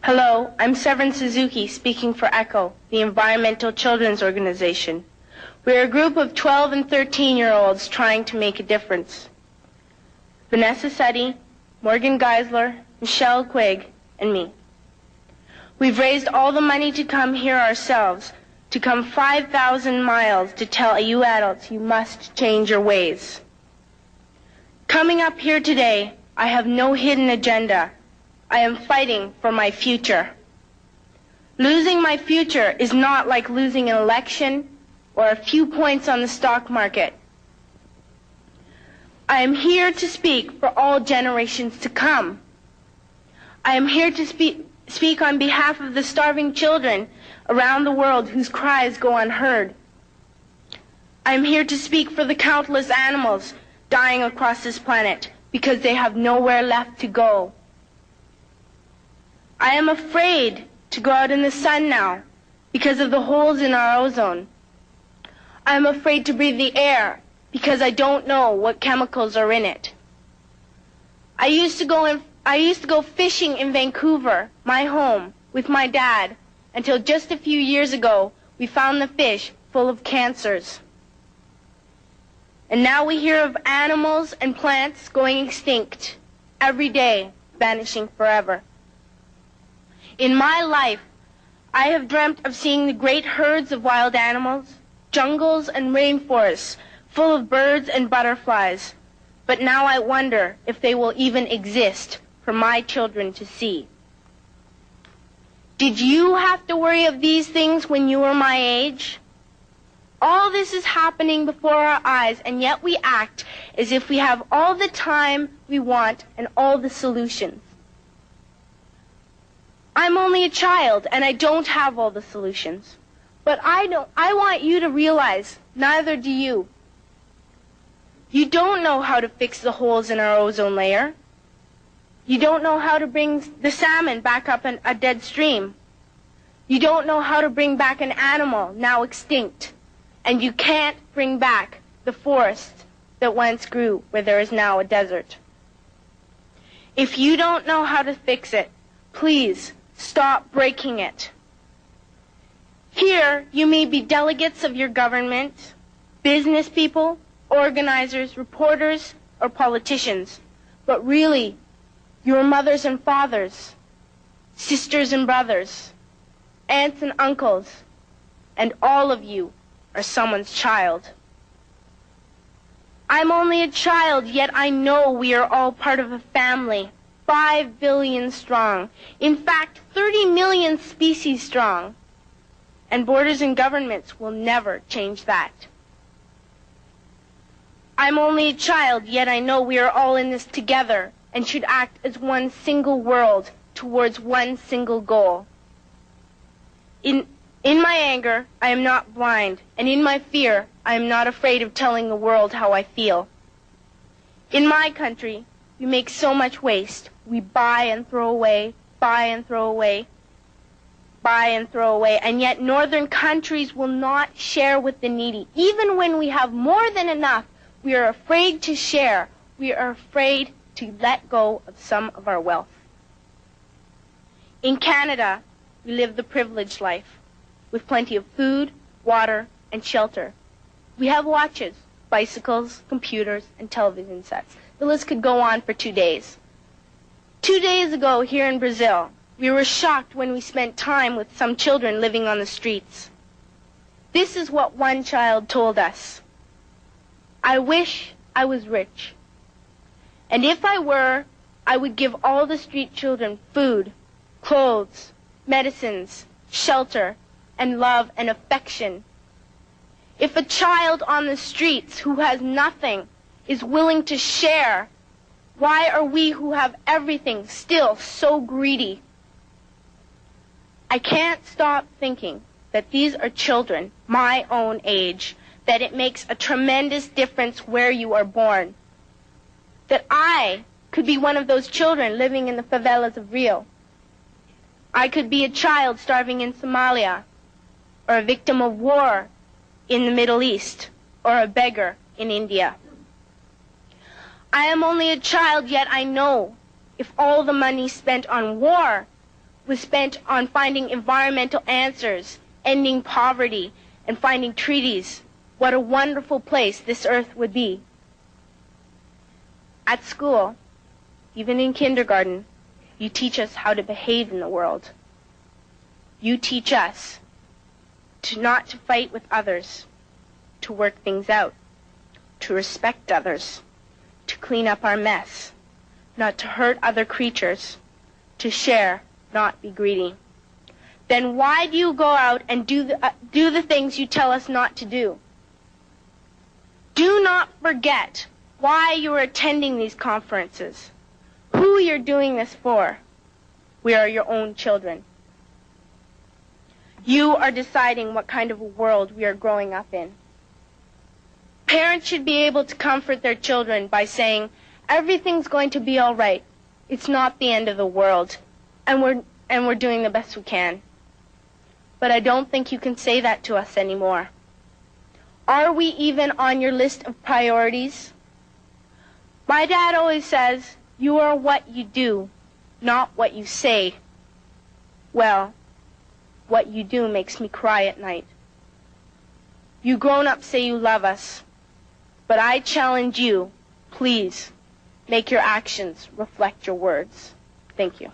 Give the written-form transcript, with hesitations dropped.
Hello, I'm Severn Suzuki, speaking for ECHO, the Environmental Children's Organization. We're a group of 12 and 13-year-olds trying to make a difference. Vanessa Seti, Morgan Geisler, Michelle Quigg, and me. We've raised all the money to come here ourselves, to come 5,000 miles to tell you adults you must change your ways. Coming up here today, I have no hidden agenda. I am fighting for my future. Losing my future is not like losing an election or a few points on the stock market. I am here to speak for all generations to come. I am here to speak on behalf of the starving children around the world whose cries go unheard. I am here to speak for the countless animals dying across this planet because they have nowhere left to go. I am afraid to go out in the sun now because of the holes in our ozone. I am afraid to breathe the air because I don't know what chemicals are in it. I used to go fishing in Vancouver, my home, with my dad, until just a few years ago we found the fish full of cancers. And now we hear of animals and plants going extinct, every day vanishing forever. In my life, I have dreamt of seeing the great herds of wild animals, jungles and rainforests full of birds and butterflies. But now I wonder if they will even exist for my children to see. Did you have to worry of these things when you were my age? All this is happening before our eyes, and yet we act as if we have all the time we want and all the solutions. I'm only a child, and I don't have all the solutions. But I want you to realize, neither do you. You don't know how to fix the holes in our ozone layer. You don't know how to bring the salmon back up a dead stream. You don't know how to bring back an animal now extinct. And you can't bring back the forest that once grew where there is now a desert. If you don't know how to fix it, please stop breaking it. Here, you may be delegates of your government, business people, organizers, reporters, or politicians, but really, your mothers and fathers, sisters and brothers, aunts and uncles, and all of you are someone's child. I'm only a child, yet I know we are all part of a family, 5 billion strong. In fact, 30 million species strong. And borders and governments will never change that. I'm only a child, yet I know we are all in this together and should act as one single world towards one single goal. In my anger, I am not blind, and in my fear, I am not afraid of telling the world how I feel. In my country, we make so much waste. We buy and throw away, buy and throw away, buy and throw away, and yet northern countries will not share with the needy. Even when we have more than enough, we are afraid to share. We are afraid to let go of some of our wealth. In Canada, we live the privileged life, with plenty of food, water, and shelter. We have watches, bicycles, computers, and television sets. The list could go on for 2 days. 2 days ago, here in Brazil, we were shocked when we spent time with some children living on the streets. This is what one child told us. I wish I was rich. And if I were, I would give all the street children food, clothes, medicines, shelter, and love and affection. If a child on the streets who has nothing is willing to share, why are we who have everything still so greedy? I can't stop thinking that these are children my own age, that it makes a tremendous difference where you are born. That I could be one of those children living in the favelas of Rio. I could be a child starving in Somalia, or a victim of war in the Middle East, or a beggar in India. I am only a child, yet I know if all the money spent on war was spent on finding environmental answers, ending poverty, and finding treaties, what a wonderful place this earth would be. At school, even in kindergarten, you teach us how to behave in the world. You teach us not to fight with others, to work things out, to respect others, to clean up our mess, not to hurt other creatures, to share, not be greedy. Then why do you go out and do the things you tell us not to do? Do not forget why you are attending these conferences, who you're doing this for. We are your own children. You are deciding what kind of a world we are growing up in. Parents should be able to comfort their children by saying, everything's going to be all right. It's not the end of the world, and we're doing the best we can. But I don't think you can say that to us anymore. Are we even on your list of priorities? My dad always says, you are what you do, not what you say. Well, what you do makes me cry at night. You grown-ups say you love us, but I challenge you, please, make your actions reflect your words. Thank you.